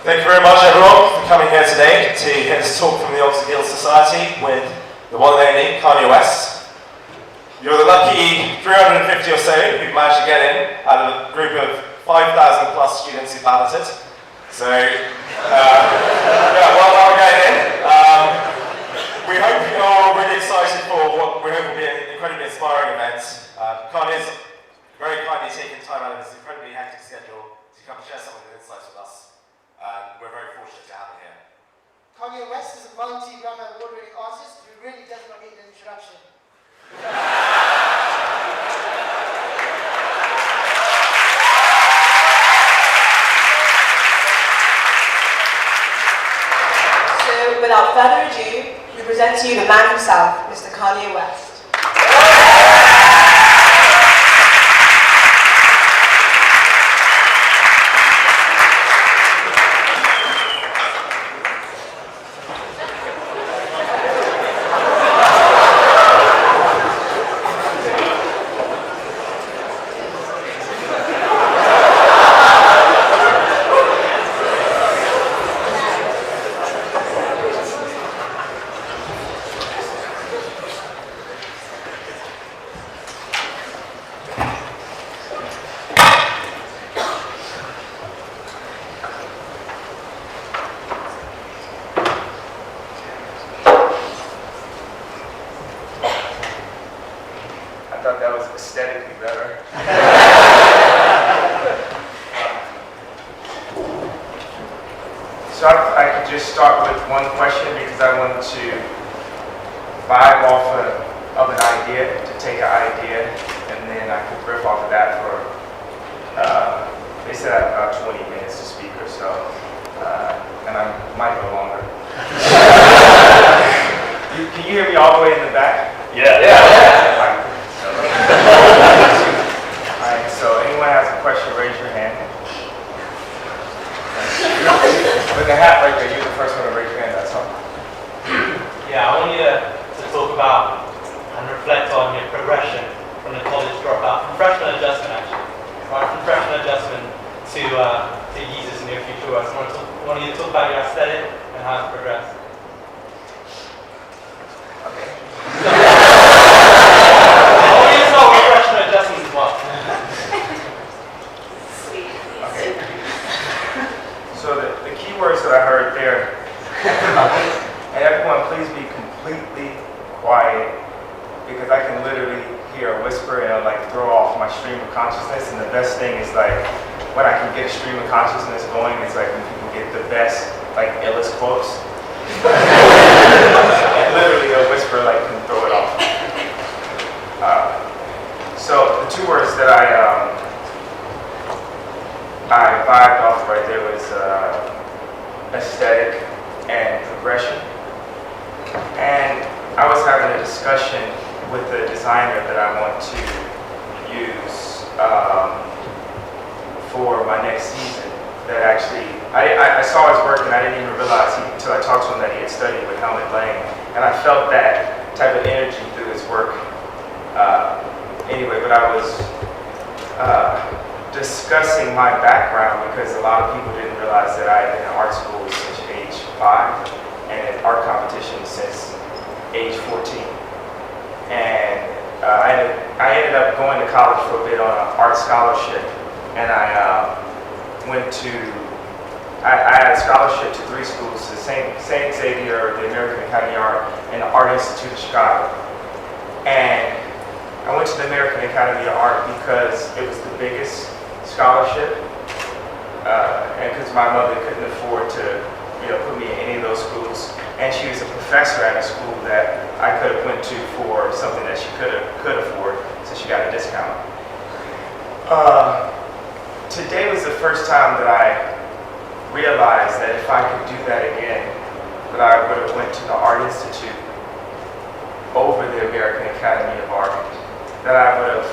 Thank you very much, everyone, for coming here today to hear this talk from the Oxford Guild Society with the one and only Kanye West. You're the lucky 350 or so who've managed to get in out of a group of 5,000 plus students who balloted. So, well done getting in. We hope you're really excited for what we hope will be an incredibly inspiring event. Kanye's very kindly taken time out of his incredibly hectic schedule to come share some of his insights with us. We're very fortunate to have him here. Kanye West is a multi-Grammy award-winning artist who really does not need an introduction. So, without further ado, we present to you the man himself, Mr. Kanye West. I thought that was aesthetically better. So I could just start with one question because I wanted to vibe off of an idea, to take an idea, and then I could riff off of that for, they said I have about 20 minutes to speak or so, and I might go longer. Can you hear me all the way in the back? Yeah. Alright, so anyone has a question, raise your hand. With the hat right there, you're the first one to raise your hand, that's all. Yeah, I want you to talk about and reflect on your progression from the college dropout, from freshman adjustment actually, right, from freshman adjustment to Yeezus in your future works. I want you to talk about your aesthetic and how it's progressed. Okay. I want you to start with freshman adjustment as well. Okay. So the key words that I heard there, and everyone please be completely quiet because I can literally hear a whisper and it'll like throw off my stream of consciousness, and the best thing is like when I can get a stream of consciousness going, it's like when people get the best, like illest quotes. And literally a whisper like can throw it off. So the two words that I vibed off right there was aesthetic and progression. And I was having a discussion with the designer that I want to use for my next season. That actually, I saw his work and I didn't even realize until I talked to him that he had studied with Helmut Lang. And I felt that type of energy through his work. Anyway, but I was discussing my background because a lot of people didn't realize that I had been in art school since age 5 and in art competitions since age 14. And I ended up going to college for a bit on an art scholarship, and I had a scholarship to 3 schools, the St. Xavier, the American Academy of Art, and the Art Institute of Chicago. And I went to the American Academy of Art because it was the biggest scholarship, and because my mother couldn't afford to, put me in any of those schools. And she was a professor at a school that I could have went to for something that she could afford, so she got a discount. Today was the first time that I realized that if I could do that again, that I would have went to the Art Institute over the American Academy of Art, that I would have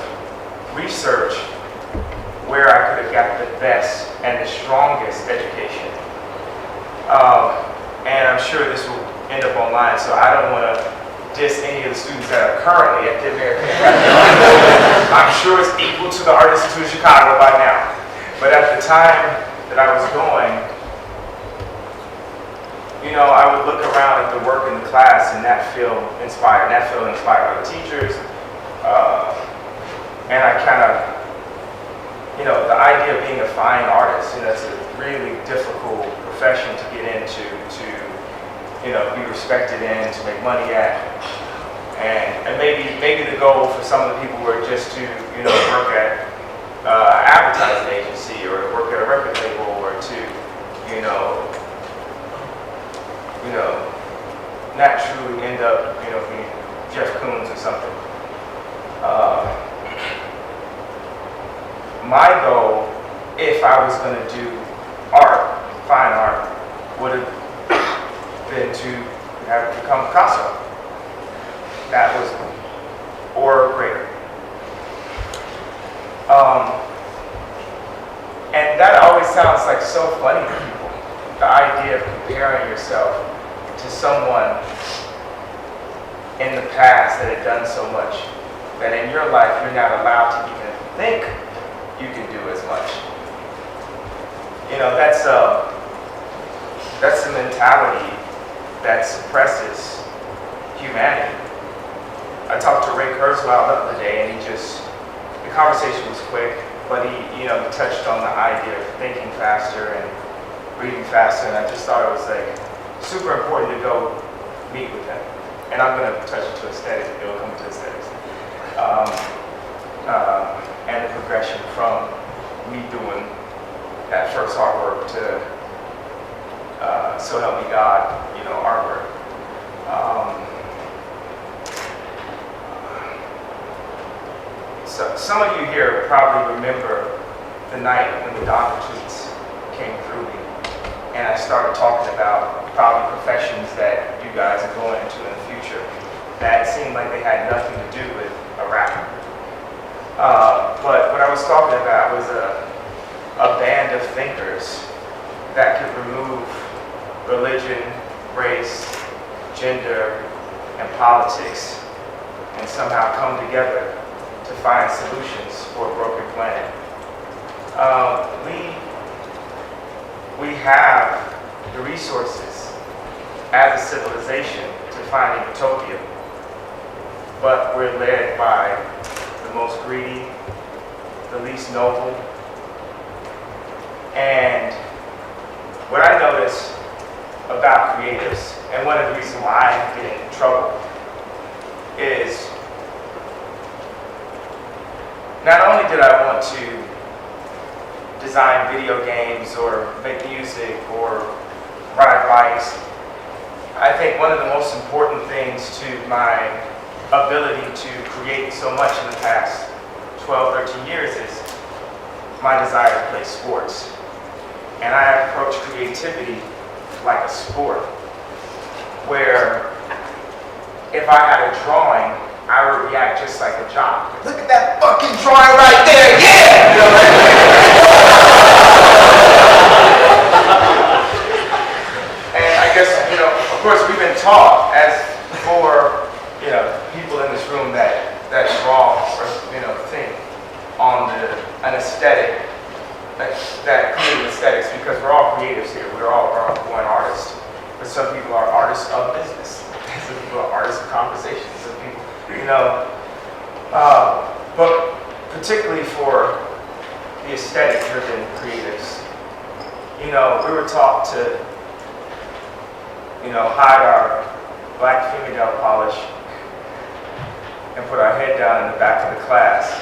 researched where I could have got the best and the strongest education. And I'm sure this will end up online, so I don't want to diss any of the students that are currently at the American Academy of Art. I'm sure it's equal to the Art Institute of Chicago by now. But at the time that I was going, you know, I would look around at the work in the class and not feel inspired. Not feel inspired by the teachers. And I kind of, you know, the idea of being a fine artist, you know, it's a really difficult profession to get into, to, you know, be respected in, to make money at. And maybe the goal for some of the people were just to, you know, work at an advertising agency or work at a record label or to, you know, not truly end up, you know, being Jeff Koons or something. My goal, if I was going to do art, fine art, would have been to have become Picasso. That was, or greater. And that always sounds like so funny to people. The idea of comparing yourself to someone in the past that had done so much, that in your life you're not allowed to even think you can do as much. You know, that's a mentality that suppresses humanity. I talked to Ray Kurzweil the other day, and the conversation was quick, but he touched on the idea of thinking faster and reading faster, and I just thought it was like super important to go meet with him. And I'm going to touch it to aesthetics, it'll come to aesthetics. And the progression from me doing that first artwork to So Help Me God, you know, artwork. So some of you here probably remember the night when the Donner tweets came through me, and I started talking about probably professions that you guys are going into in the future that seemed like they had nothing to do with a rapper. But what I was talking about was a band of thinkers that could remove religion, race, gender, and politics, and somehow come together to find solutions for a broken planet. We have the resources as a civilization to find a utopia, but we're led by the most greedy, the least noble. And what I notice about creatives, and one of the reasons why I get in trouble, is not only did I want to design video games or make music or ride bikes, I think one of the most important things to my ability to create so much in the past 12, 13 years is my desire to play sports. And I approach creativity like a sport, where if I had a drawing, I would react just like a jock. Look at that fucking drawing right there, yeah! And I guess, of course we've been taught as for, people in this room that draw or, think on an aesthetic, that creative aesthetics, because we're all creatives here. We're all born artists. But some people are artists of business. Some people are artists of conversation. Some people, but particularly for the aesthetic-driven creatives, we were taught to, hide our black fingernail polish and put our head down in the back of the class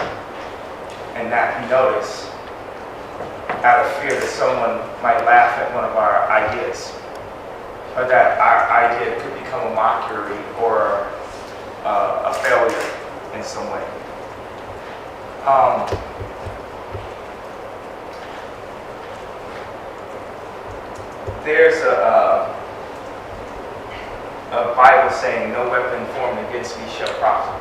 and not be noticed out of fear that someone might laugh at one of our ideas, or that our idea could become a mockery or a failure in some way. There's a Bible saying, "No weapon formed against me shall prosper."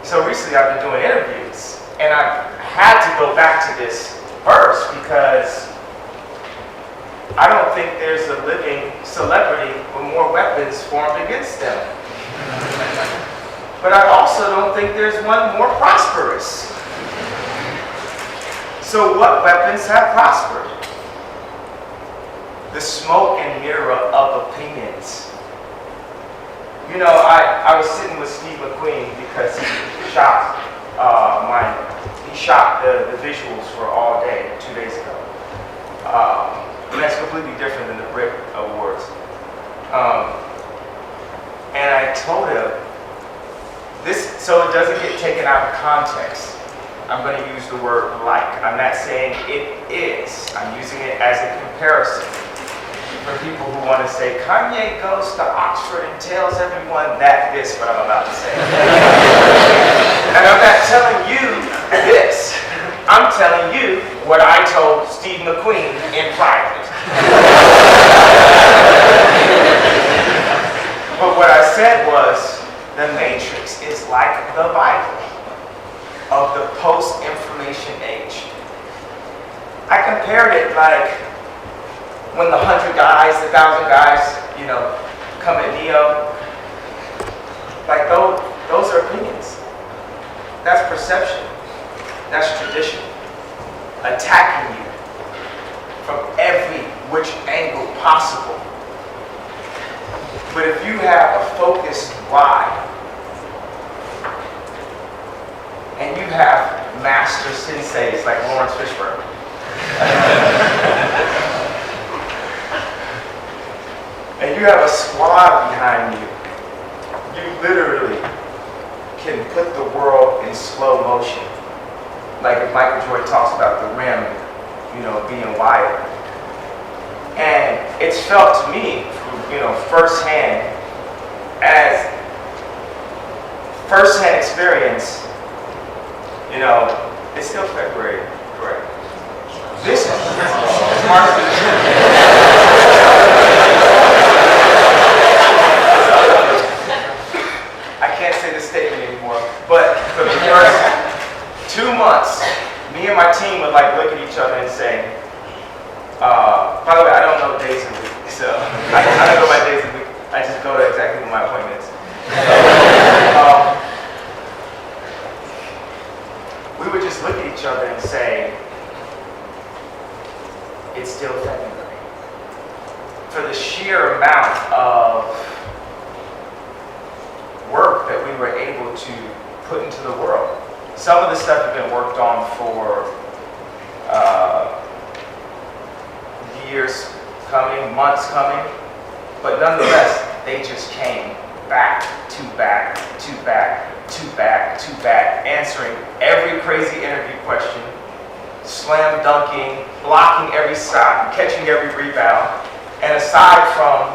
So recently I've been doing interviews, and I had to go back to this verse because I don't think there's a living celebrity with more weapons formed against them. But I also don't think there's one more prosperous. So what weapons have prospered? the smoke and mirror of opinions. You know, I was sitting with Steve McQueen because he shot the visuals for All Day 2 days ago. And that's completely different than the Brit Awards. And I told him this, so it doesn't get taken out of context. I'm going to use the word like. I'm not saying it is. I'm using it as a comparison for people who want to say Kanye goes to Oxford and tells everyone that this, what I'm about to say. And I'm not telling you this. I'm telling you what I told Steve McQueen in private. But what I said was, the Matrix is like the Bible of the post-information age. I compared it like when the 100 guys, the 1,000 guys, you know, come at Neo. Like those are opinions. That's perception. That's tradition. Attacking you from every which angle possible. But if you have a focused why, and you have master senseis like Lawrence Fishburne, and you have a squad behind you, you literally can put the world in slow motion. Like if Michael Jordan talks about the rim, you know, being wider. And it's felt to me, you know, firsthand experience, you know, it's still February, correct? This is March. I can't say this statement anymore, but for the first 2 months, me and my team would like look at each other and say, by the way, I don't know days of the week, so I don't go by days of the week. I just go to exactly when my appointment is. We would just look at each other and say, it's still February. For the sheer amount of work that we were able to put into the world. Some of the stuff had been worked on for years coming, months coming, but nonetheless, they just came back to back to back to back to back, answering every crazy interview question, slam dunking, blocking every shot, catching every rebound. And aside from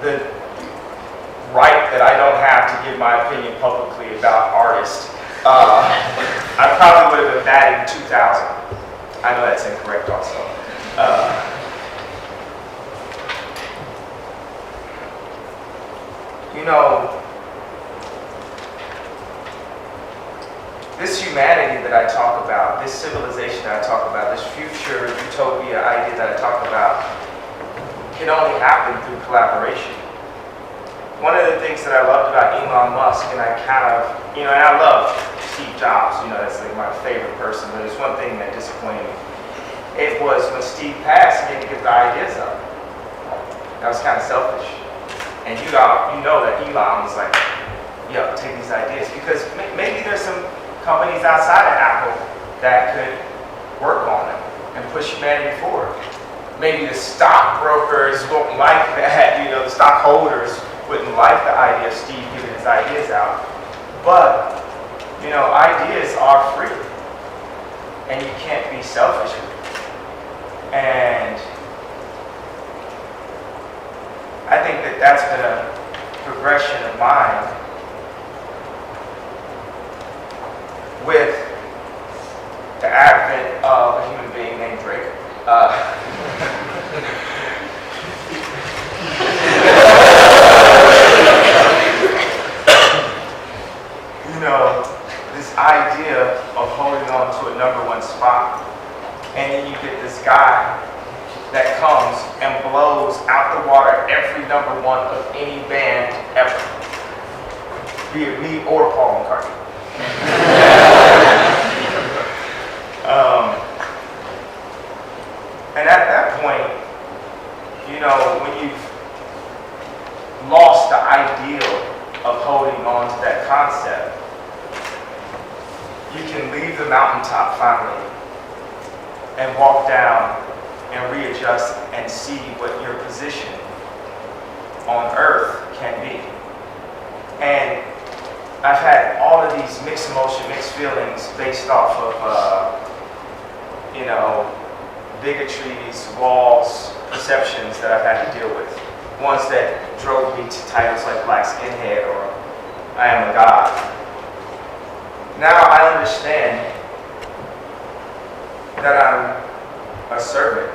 the right that I don't have to give my opinion publicly about artists, I probably would have been batting 2,000. I know that's incorrect also. You know, this humanity that I talk about, this civilization that I talk about, this future utopia idea that I talk about, can only happen through collaboration. One of the things that I loved about Elon Musk, and I kind of, you know, and I love Steve Jobs, you know, that's like my favorite person, but there's one thing that disappointed me. It was when Steve passed, he didn't get the ideas up. That was kind of selfish. And you know that Elon was like, yo, take these ideas. Because maybe there's some companies outside of Apple that could work on them and push humanity forward. Maybe the stockbrokers won't like that, you know, the stockholders wouldn't like the idea of Steve giving his ideas out. But, you know, ideas are free. And you can't be selfish with it. And I think that that's been a progression of mine with the advent of a human being named Drake. You know, this idea of holding on to a #1 spot, and then you get this guy that comes and blows out the water every #1 of any band ever, be it me or Paul McCartney. And at that point, that concept, you can leave the mountaintop finally and walk down and readjust and see what your position on earth can be. And I've had all of these mixed emotion, mixed feelings based off of, bigotries, walls, perceptions that I've had to deal with. Ones that drove me to titles like Black Skinhead or I Am a God. Now I understand that I'm a servant.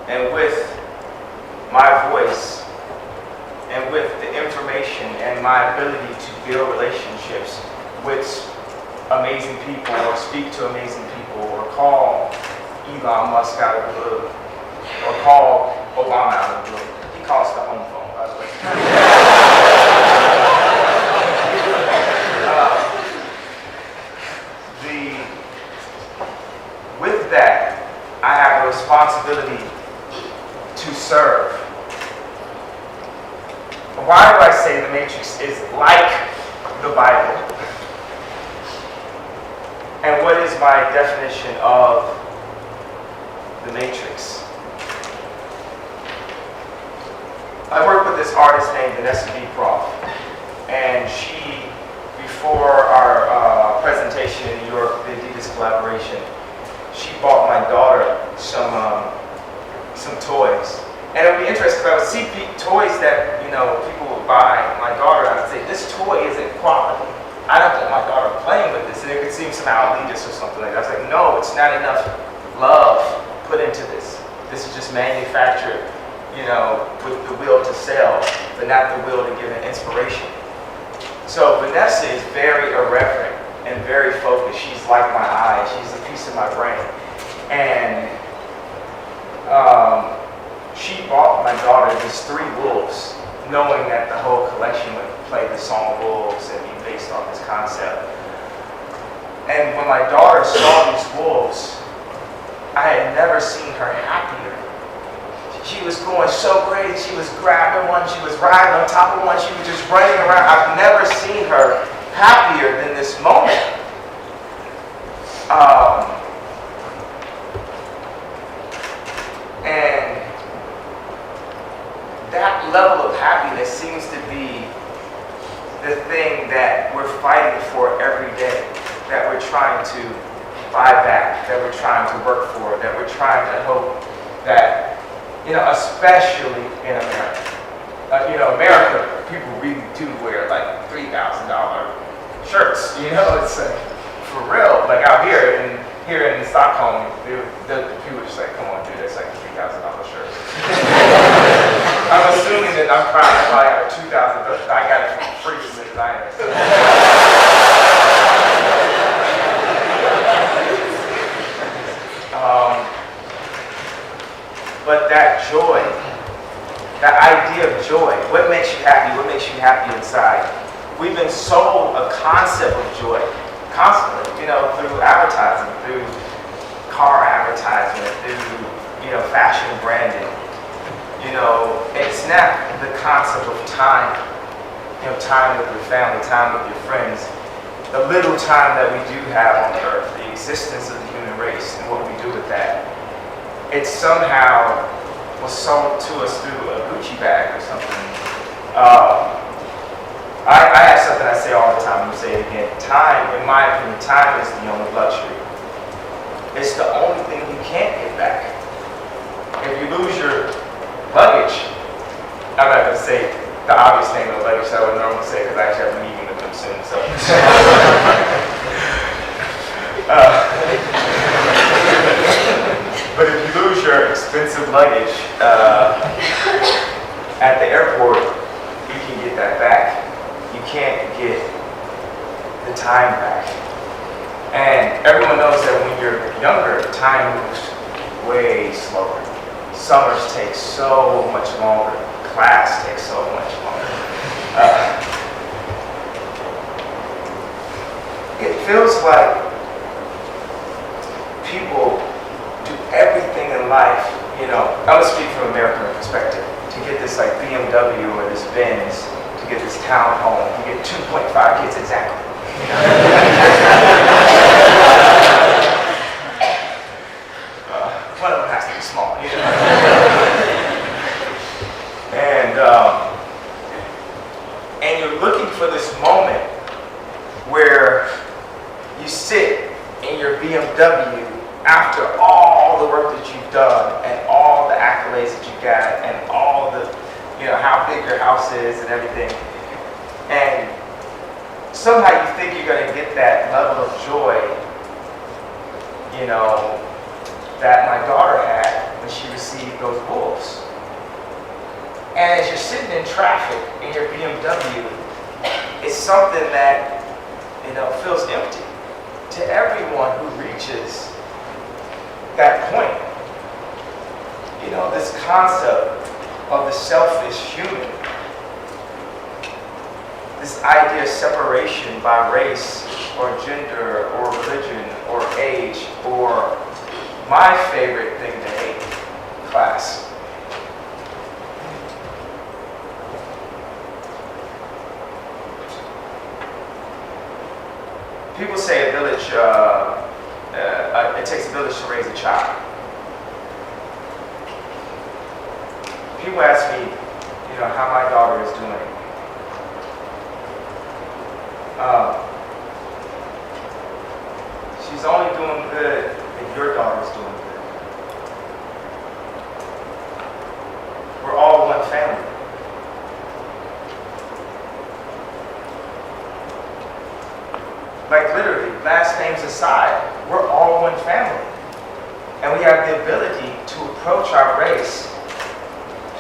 And with my voice and with the information and my ability to build relationships with amazing people or speak to amazing people or call Elon Musk out of the blue or call Obama out of the blue. He calls the home phone, by the way. With that, I have a responsibility to serve. Why do I say the Matrix is like the Bible? And what is my definition of the Matrix? I work with this artist named Vanessa B. Croft, and she, before our presentation in New York, the Adidas collaboration, she bought my daughter some toys. And it would be interesting because I would see toys that, people would buy my daughter, and I would say, this toy isn't quality. I don't want my daughter playing with this. And it could seem somehow elitist or something like that. I was like, no, it's not enough love put into this. This is just manufactured, with the will to sell, but not the will to give an inspiration. So Vanessa is very irreverent and very focused. She's like my eye. She's a piece of my brain. And she bought my daughter these 3 wolves, knowing that the whole collection would play the song Wolves and be based on this concept. And when my daughter saw these wolves, I had never seen her happier. She was going so crazy. She was grabbing one, she was riding on top of one, she was just running around. I've never seen her happier than this moment. And that level of happiness seems to be the thing that we're fighting for every day, that we're trying to buy back, that we're trying to work for, that we're trying to hope that, especially in America. America, people really do wear like $3,000 shirts, it's like, for real. Like out here in Stockholm, the people just like, come on, dude, that's like a $3,000 shirt. I'm assuming that I'm probably like a $2,000, but I got it from free from the designer. But that joy, that idea of joy, what makes you happy? What makes you happy inside? We've been sold a concept of joy constantly, through advertising, through car advertisement, through, fashion branding. It's not the concept of time, time with your family, time with your friends, the little time that we do have on earth, the existence of the human race and what we do with that. It somehow was sold to us through a Gucci bag or something. I have something I say all the time, I'm going to say it again. Time, in my opinion, time is the only luxury. It's the only thing you can't get back. If you lose your luggage, I'm not going to say the obvious name of the luggage that I would normally say because I actually have a meeting with them soon. So. But if you lose your expensive luggage at the airport, you can get that back. You can't get the time back. And everyone knows that when you're younger, time moves way slower. Summers take so much longer. Class takes so much longer. It feels like people do everything in life, I'm gonna speak from an American perspective, to get this like BMW or this Benz, to get this townhome, you get 2.5 kids exactly. One of them has to be small, you know. And you're looking for this moment where you sit in your BMW after all the work that you've done and all the accolades that you got and all the, you know, how big your house is and everything. And somehow you think you're going to get that level of joy, you know, that my daughter had when she received those wolves. And as you're sitting in traffic in your BMW, it's something that, you know, feels empty to everyone who reaches that point. You know, this concept of the selfish human, this idea of separation by race or gender or religion or age or my favorite thing to hate, class. People say a village, it takes a village to raise a child. People ask me, you know, how my daughter is doing. She's only doing good if your daughter's doing good. We're all one family. Like literally, last names aside, we're all one family. And we have the ability to approach our race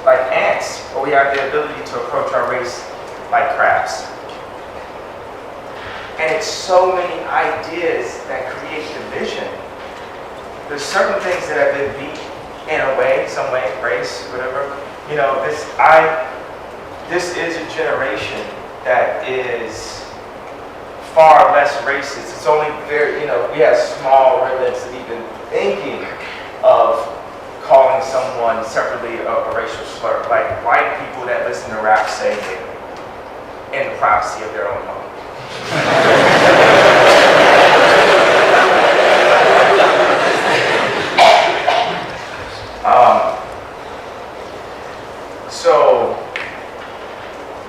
like ants, or we have the ability to approach our race like crabs. And it's so many ideas that create division. There's certain things that have been beat in a way, some way, race, whatever. You know, this is a generation that is far less racist. It's only very, you know, we have small remnants of even thinking of calling someone separately a racial slur. Like white people that listen to rap say it in the privacy of their own home. So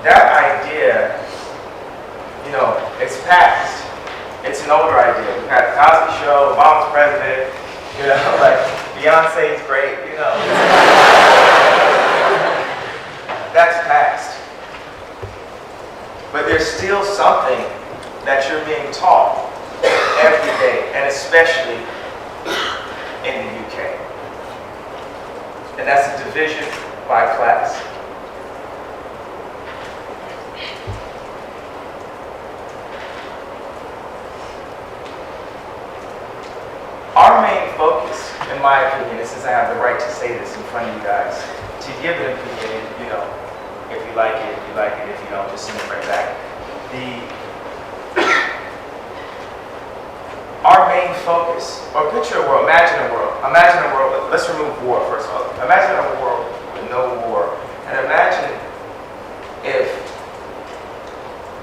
that idea, you know, it's past. It's an older idea. We've had the Cosby Show, Obama's president, you know, like Beyonce's great, you know. That's past. But there's still something that you're being taught every day, and especially in the UK. And that's a division by class. Our main focus, in my opinion, and since I have the right to say this in front of you guys, to give an opinion, you know, if you like it, you like it. If you don't, just send it right back. Our main focus, or picture a world, imagine a world, let's remove war first of all. Imagine a world with no war, and imagine if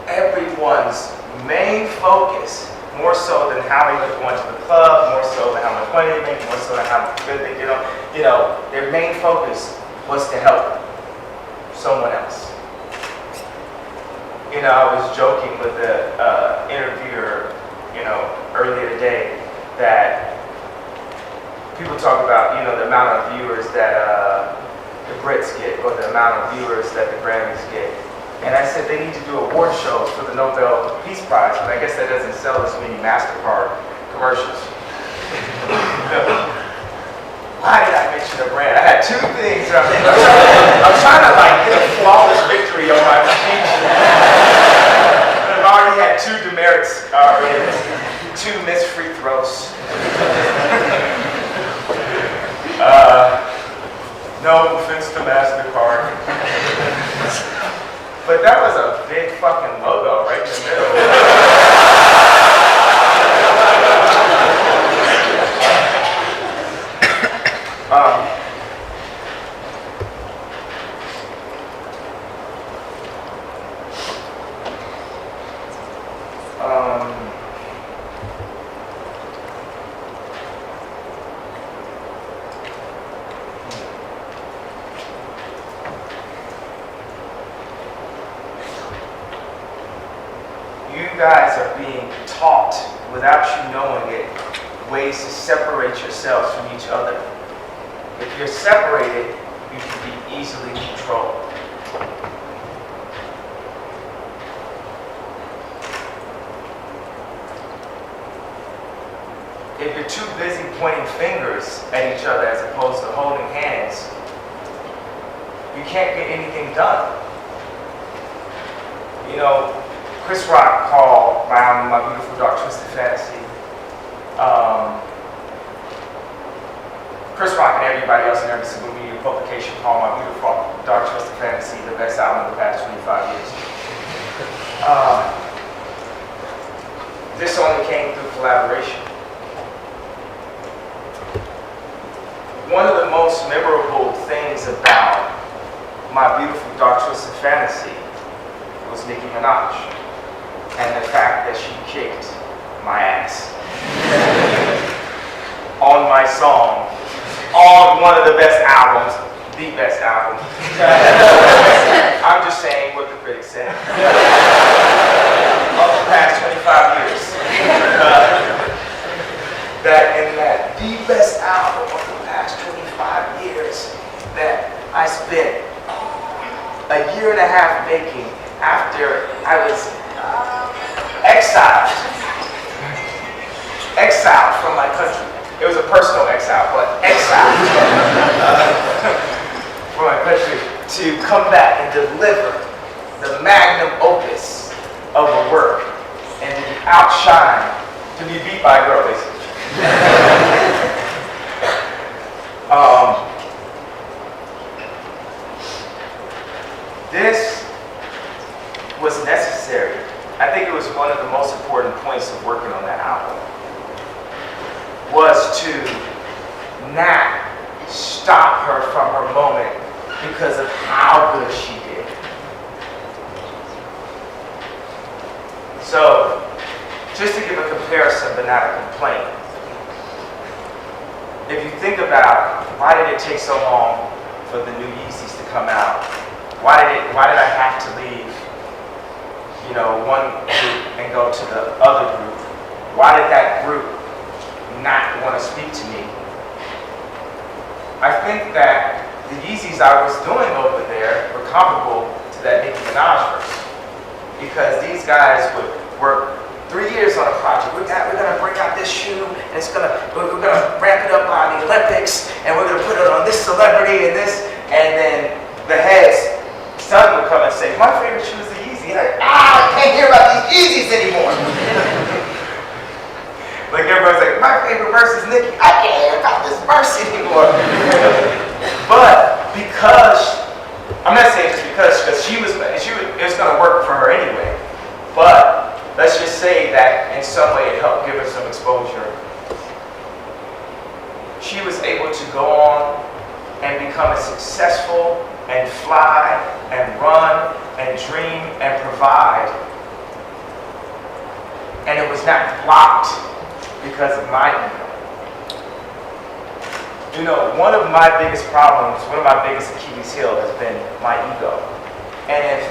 everyone's main focus, more so than how they look going to the club, more so than how much money they make, more so than how good they get on, you know, their main focus was to help someone else. You know, I was joking with the interviewer, you know, earlier today that people talk about, you know, the amount of viewers that the Brits get or the amount of viewers that the Grammys get. And I said they need to do award shows for the Nobel Peace Prize, but I guess that doesn't sell as many MasterCard commercials. Why did I mention a brand? I had two things. I'm trying to like get a flawless victory on my speech. I've already had two demerits already, two missed free throws. No offense to MasterCard. But that was a big fucking logo right in the middle. You guys are being taught, without you knowing it, ways to separate yourselves from each other. If you're separated, you can be easily controlled. If you're too busy pointing fingers at each other as opposed to holding hands, you can't get anything done. You know, Chris Rock called my album My Beautiful Dark Twisted Fantasy. Chris Rock and everybody else in every single media publication called My Beautiful Dark Twisted Fantasy the best album of the past 25 years. This only came through collaboration. One of the most memorable things about My Beautiful Dark Twisted Fantasy was Nicki Minaj and the fact that she kicked my ass on my song, on one of the best albums, the best album. I'm just saying what the critics said. Of the past 25 years. That in that the best album of the past 25 years that I spent a year and a half making after I was exiled from my country. It was a personal exile, but exiled from my country to come back and deliver the magnum opus of a work and to be outshined, to be beat by a girl, basically. This was necessary. I think it was one of the most important points of working on that album, was to not stop her from her moment because of how good she did. So, just to give a comparison but not a complaint, if you think about why did it take so long for the new Yeezys to come out, why did I have to leave, you know, one group and go to the other group? Why did that group not want to speak to me? I think that the Yeezys I was doing over there were comparable to that Nicki Minaj verse, because these guys would work 3 years on a project. We're gonna bring out this shoe, and we're gonna ramp it up by the Olympics, and we're gonna put it on this celebrity and this, and then the head's son would come and say, my favorite shoe is the Yeezy. Like, I can't hear about these Yeezys anymore. Like everybody's like, my favorite verse is Nicki. I can't hear about this verse anymore. But because, I'm not saying just because it was gonna work for her anyway. But let's just say that in some way it helped give her some exposure. She was able to go on and become as successful and fly and run and dream and provide. And it was not blocked because of my ego. You know, one of my biggest problems, one of my biggest Achilles heel has been my ego. And if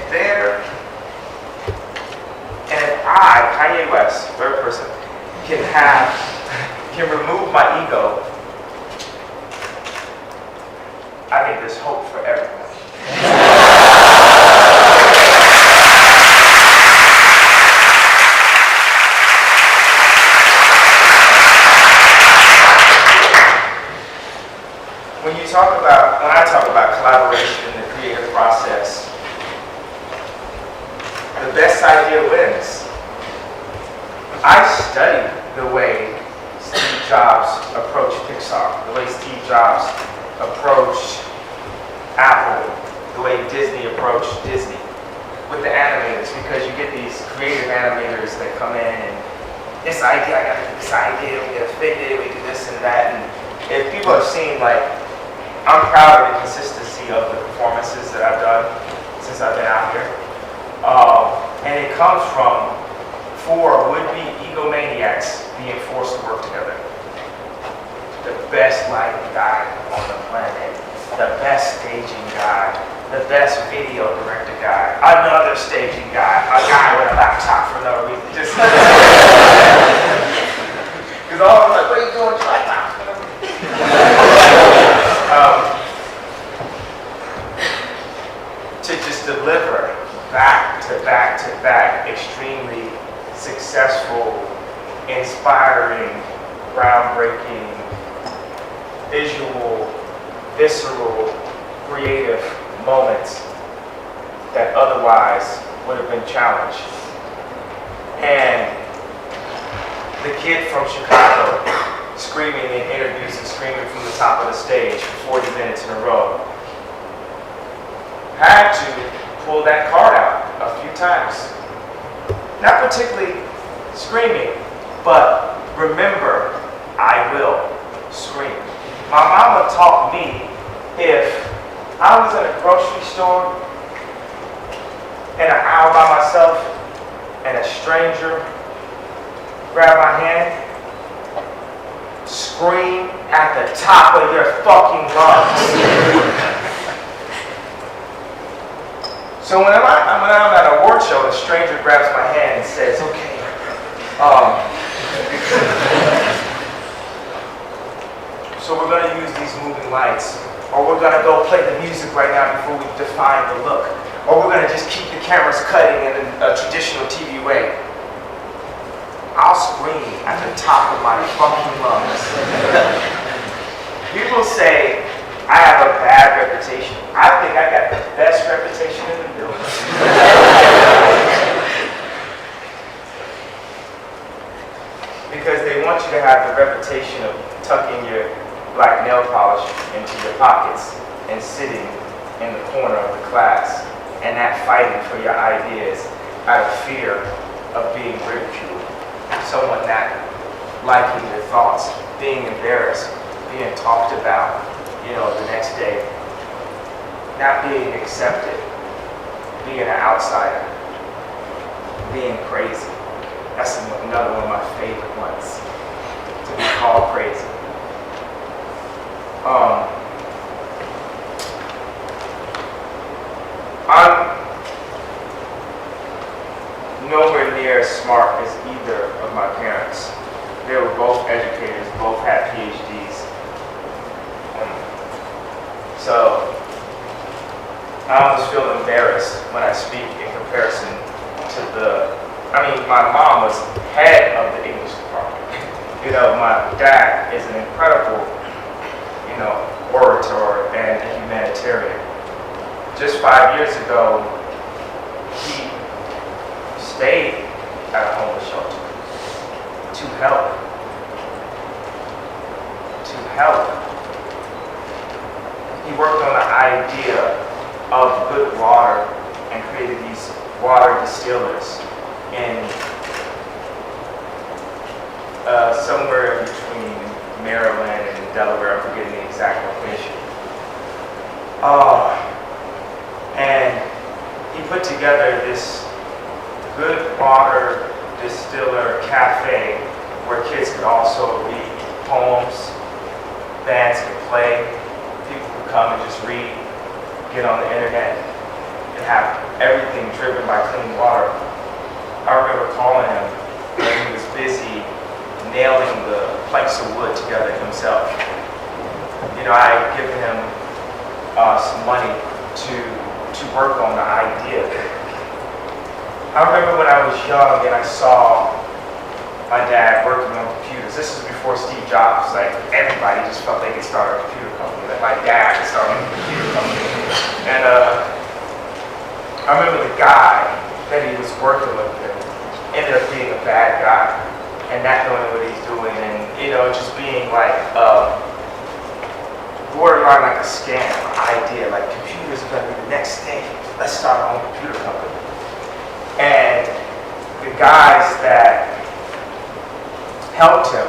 I, Kanye West, third person, can remove my ego, I think there's hope for everyone. When I talk about collaboration in the creative process, the best idea wins. I studied the way Steve Jobs approached Pixar, the way Steve Jobs approached Apple, the way Disney approached Disney with the animators, because you get these creative animators that come in and this idea, I gotta do this idea, we get offended, we do this and that, and if people have seen, like, I'm proud of the consistency of the performances that I've done since I've been out here. And it comes from 4 would-be egomaniacs being forced to work together. The best lighting guy on the planet, the best staging guy, the best video director guy, another staging guy, a guy with a laptop for no reason. Just because all of them like, what are you doing with your laptop? To just deliver back to back to back extremely successful, inspiring, groundbreaking, visual, visceral, creative moments that otherwise would have been challenged. And the kid from Chicago screaming in interviews and screaming from the top of the stage for 40 minutes in a row had to pull that card out a few times. Not particularly screaming, but remember, I will scream. My mama taught me if I was in a grocery store in an aisle by myself and a stranger grabbed my hand, scream at the top of your fucking lungs. So when I'm at an award show, a stranger grabs my hand and says, okay, so we're going to use these moving lights, or we're going to go play the music right now before we define the look, or we're going to just keep the cameras cutting in a traditional TV way. I'll scream at the top of my fucking lungs. People say I have a bad reputation. I think I got the best reputation in the building. Because they want you to have the reputation of tucking your black nail polish into your pockets and sitting in the corner of the class and not fighting for your ideas out of fear of being ridiculed, someone not liking your thoughts, being embarrassed, being talked about, the next day, not being accepted, being an outsider, being crazy. That's another one of my favorite ones, to be called crazy. I'm nowhere near as smart as either of my parents. They were both educators, both had PhDs. So I always feel embarrassed when I speak in comparison to my mom was head of the English department. My dad is an incredible, orator and a humanitarian. Just 5 years ago, he stayed at a homeless shelter to help. He worked on the idea of good water and created these water distillers in somewhere between Maryland and Delaware. I'm forgetting the exact location. And he put together this good water distiller cafe where kids could also read poems, bands could play, people could come and just read, get on the internet, and have everything driven by clean water. I remember calling him when he was busy nailing the planks of wood together himself. I had given him some money to work on the idea. I remember when I was young and I saw my dad working on computers. This is before Steve Jobs. Like, everybody just felt they could start a computer company. Like, my dad could start a computer company. And I remember the guy that he was working with ended up being a bad guy and not knowing what he's doing, and just being like borderline like a scam idea, like computers are gonna be the next thing. Let's start our own computer company. And the guys that helped him,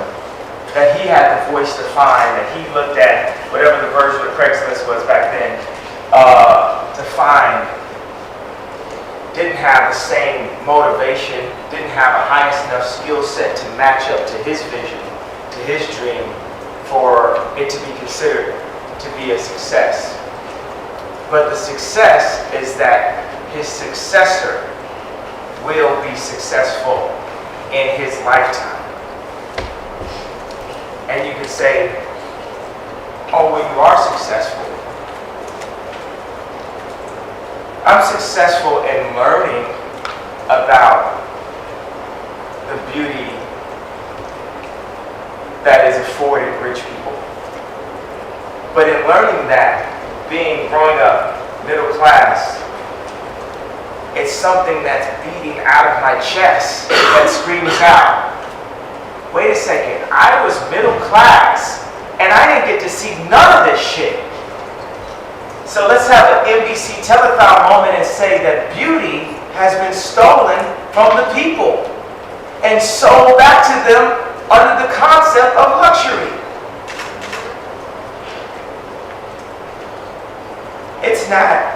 that he had the voice to find, that he looked at whatever the version of Craigslist was back then, to find, didn't have the same motivation, didn't have a high nice enough skill set to match up to his vision, to his dream, for it to be considered to be a success. But the success is that his successor will be successful in his lifetime. And you could say, oh, well, you are successful. I'm successful in learning about the beauty that is afforded rich people. But in learning that, growing up middle class, it's something that's beating out of my chest that screams out, wait a second, I was middle class and I didn't get to see none of this shit. So let's have an NBC telethon moment and say that beauty has been stolen from the people and sold back to them under the concept of luxury. It's not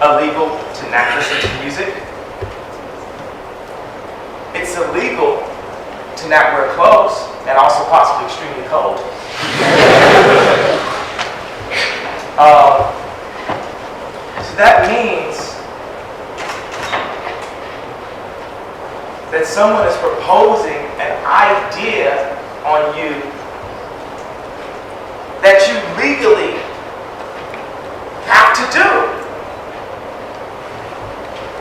illegal to not listen to music. It's illegal to not wear clothes, and also possibly extremely cold. So that means that someone is proposing an idea on you that you legally have to do.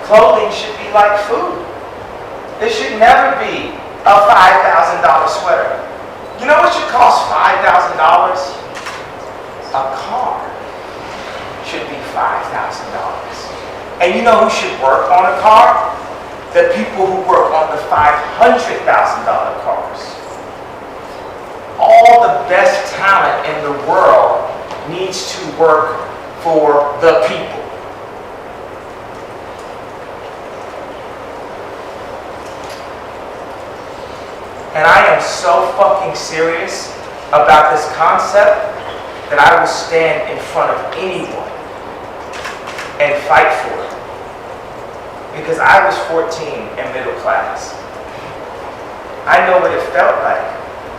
Clothing should be like food. It should never be a $5,000 sweater. You know what should cost $5,000? A car should be $5,000. And you know who should work on a car? The people who work on the $500,000 cars. All the best talent in the world needs to work for the people. And I am so fucking serious about this concept that I will stand in front of anyone and fight for it. Because I was 14 and middle class. I know what it felt like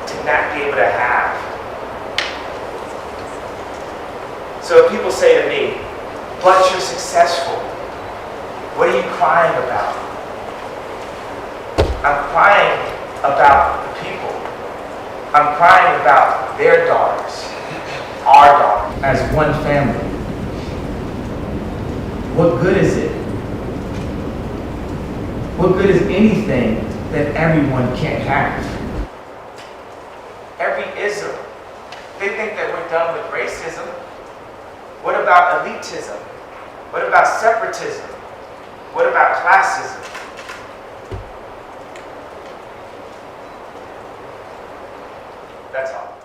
to not be able to have. So if people say to me, but you're successful, what are you crying about? I'm crying about the people. I'm crying about their daughters, our daughters. As one family. What good is it? What good is anything that everyone can't have? Every ism. They think that we're done with racism. What about elitism? What about separatism? What about classism? That's all.